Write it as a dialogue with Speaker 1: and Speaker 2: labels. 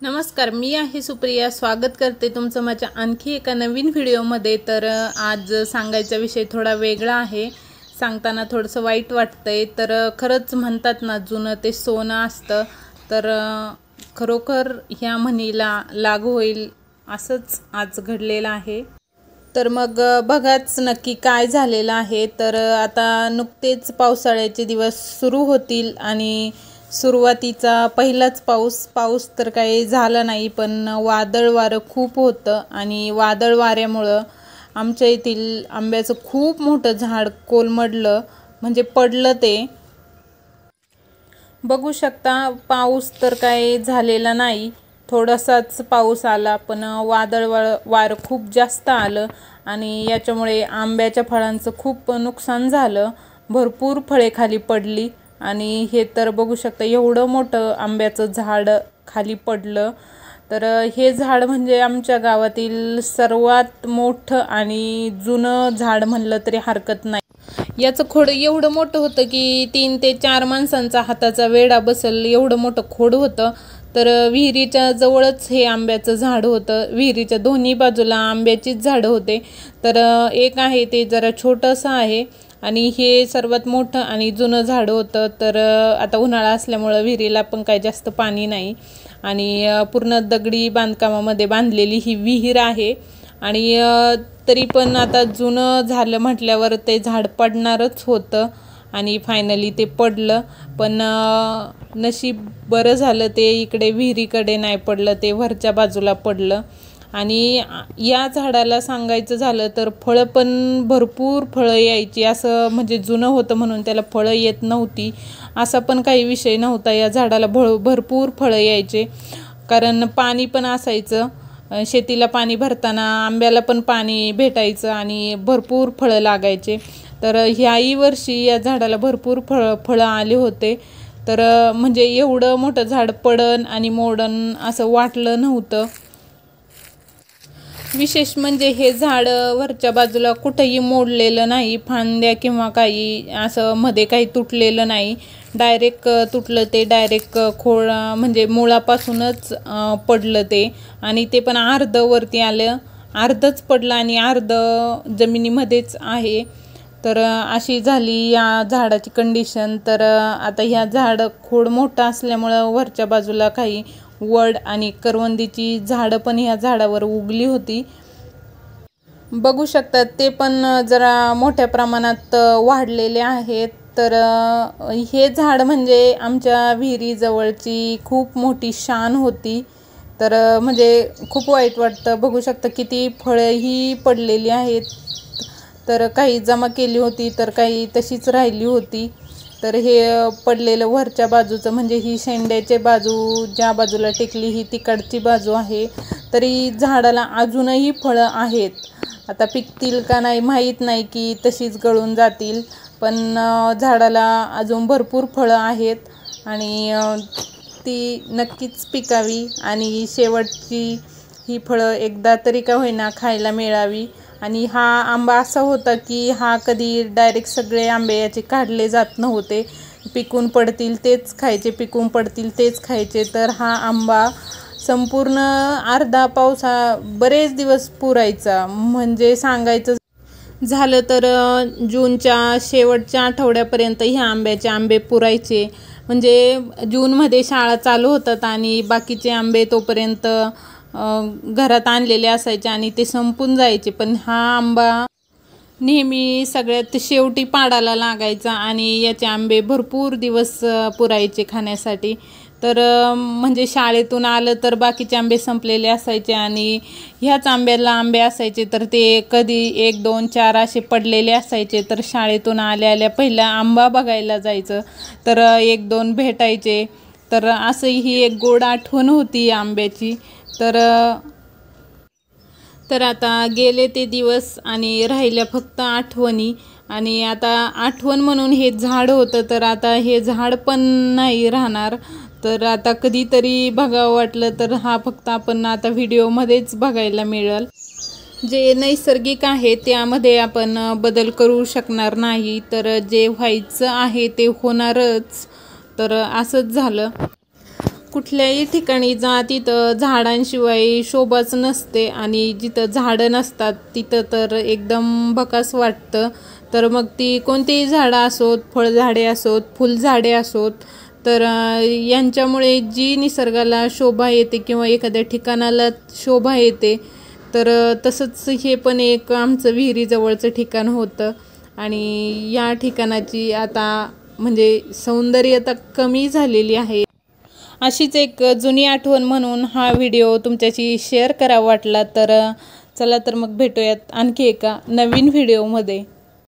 Speaker 1: नमस्कार, मी आहे सुप्रिया। स्वागत करते तुमचं माझ्या आणखी एका नवीन व्हिडिओमध्ये। तर आज सांगायचा विषय थोडा वेगळा आहे, सांगताना थोडंसं वाईट वाटतंय। तर खरंच म्हणतात ना, जुनं ते सोनं असतं। तर खरोखर ह्या म्हणीला लागू होईल असंच आज घडलेलं आहे। तर मग बघाच नक्की काय झालेलं आहे। तर आता नुकतेच पावसाळ्याचे दिवस सुरू होतील आणि सुरुवातीचा पहिलाच पाऊस तर काही झाला नाही, पण वादळ वारं खूप होतं आणि वादळ वाऱ्यामुळं आमच्या येथील आंब्याचं खूप मोठं झाड कोलमडलं, म्हणजे पडलं ते। बघू शकता, पाऊस तर काही झालेला नाही, थोडासाच पाऊस आला, पण वादळ वारं खूप जास्त आलं आणि याच्यामुळे आंब्याच्या फळांचं खूप नुकसान झालं। भरपूर फळे खाली पडली आणि हे तर बघू शकता, एवढं मोठं आंब्याचं झाड खाली पडलं। तर हे झाड म्हणजे आमच्या गावातील सर्वात मोठं आणि जुनं झाड म्हणलं तरी हरकत नाही। याचं खोड एवढं मोठं होतं की 3 ते 4 माणसांचा हाताचा वेढा बसेल एवढं मोठं खोड होतं। तर विहिरीच्या जवळच हे आंब्याचं झाड होतं। विहिरीच्या दोन्ही बाजूला आंब्याचीच झाडं होते। तर एक आहे ते जरा छोटंसं आहे आणि हे सर्वात मोठं आणि जुनं झाड होतं। तर आता उन्हाळा असल्यामुळं विहिरीला पण काही जास्त पाणी नाही आणि पूर्ण दगडी बांधकामामध्ये बांधलेली ही विहीर आहे आणि तरी पण आता जुनं झालं म्हटल्यावर ते झाड पडणारच होतं आणि फायनली ते पडलं। पण नशीब बरं झालं ते इकडे विहिरीकडे नाही पडलं, ते वरच्या बाजूला पडलं। आणि या झाडाला सांगायचं झालं तर फळं पण भरपूर फळं यायची, असं म्हणजे जुनं होतं म्हणून त्याला फळं येत नव्हती असा पण काही विषय नव्हता। या झाडाला भरपूर फळं यायचे, कारण पाणी पण असायचं, शेतीला पाणी भरताना आंब्याला पण पाणी भेटायचं आणि भरपूर फळं लागायचे। तर ह्याही वर्षी या झाडाला भरपूर फळं आले होते। तर म्हणजे एवढं मोठं झाड पडन आणि मोडन असं वाटलं नव्हतं। विशेष म्हणजे हे झाड वरच्या बाजूला कुठेही मोडलेलं नाही, फांद्या किंवा काही असं मध्ये काही तुटलेलं नाही, डायरेक्ट तुटलं ते डायरेक्ट खोड म्हणजे मुळापासूनच पडलं ते। आणि ते पण अर्ध वरती आलं, अर्धच पडलं आणि अर्ध जमिनीमध्येच आहे। तर अशी झाली या झाडाची कंडिशन। तर आता ह्या झाड खोड मोठं असल्यामुळं वरच्या बाजूला काही वड आणि करवंदीची झाडं पण ह्या झाडावर उगली होती, बघू शकतात, ते पण जरा मोठ्या प्रमाणात वाढलेले आहेत। तर हे झाड म्हणजे आमच्या विहिरीजवळची खूप मोठी शान होती। तर म्हणजे खूप वाईट वाटतं, बघू शकता किती फळंही पडलेली आहेत। तर काही जमा केली होती तर काही तशीच राहिली होती। तर हे पडलेलं वरच्या बाजूचं म्हणजे ही शेंड्याची बाजू ज्या बाजूला टेकली ही तिकडची बाजू आहे। तरी झाडाला अजूनही फळं आहेत, आता पिकतील का नाही माहीत नाही, की तशीच गळून जातील, पण झाडाला अजून भरपूर फळं आहेत आणि ती नक्कीच पिकावी आणि शेवटची ही फळं एकदा तरी का होईना खायला मिळावी। आणि हा आंबा असा होता की हा कधी डायरेक्ट सगळे आंबे याचे काढले जात नव्हते, पिकून पडतील तेच खायचे, पिकून पडतील तेच खायचे। तर हा आंबा संपूर्ण अर्धा बरेच दिवस पुरायचा, म्हणजे सांगायचं झालं तर जूनच्या शेवटच्या आठवड्यापर्यंत ह्या आंब्याचे आंबे पुरायचे। म्हणजे जूनमध्ये शाळा चालू होतात आणि बाकीचे आंबे तोपर्यंत घरात आणलेले असायचे आणि ते संपून जायचे, पण हा आंबा नेहमी सगळ्यात शेवटी पाडाला लागायचा आणि याचे आंबे भरपूर दिवस पुरायचे खाण्यासाठी। तर म्हणजे शाळेतून आलं तर बाकीचे आंबे संपलेले असायचे आणि ह्याच आंब्याला आंबे असायचे तर ते कधी 1, 2, 4 असे पडलेले असायचे। तर शाळेतून आल्या पहिला आंबा बघायला जायचं, तर 1, 2 भेटायचे। तर असं ही एक गोड आठवण होती आंब्याची। तर आता गेले ते दिवस आणि राहिल्या फक्त आठवणी, आणि आता आठवण म्हणून हे झाड होतं, तर आता हे झाड पण नाही राहणार। तर आता कधीतरी बघावं वाटलं तर हा फक्त आपण आता व्हिडिओमध्येच बघायला मिळेल। जे नैसर्गिक आहे त्यामध्ये आपण बदल करू शकणार नाही, तर जे व्हायचं आहे ते होणारच। तर असंच झालं। कुठल्याही ठिकाणी जा तिथं झाडांशिवाय शोभाच नसते आणि जिथं झाडं नसतात तिथं तर एकदम भकास वाटतं। तर मग ती कोणतीही झाडं असोत, फळझाडे असोत, फुलझाडे असोत, तर यांच्यामुळे जी निसर्गाला शोभा येते किंवा एखाद्या ठिकाणाला शोभा येते। तर तसंच हे पण एक आमचं विहिरीजवळचं ठिकाण होतं आणि या ठिकाणाची आता म्हणजे सौंदर्यता कमी झालेली आहे। अशीच एक जुनी आठवण म्हणून हा व्हिडिओ तुमच्याशी शेअर करावा वाटला। तर चला तर मग भेटूयात आणखी एका नवीन व्हिडिओमध्ये।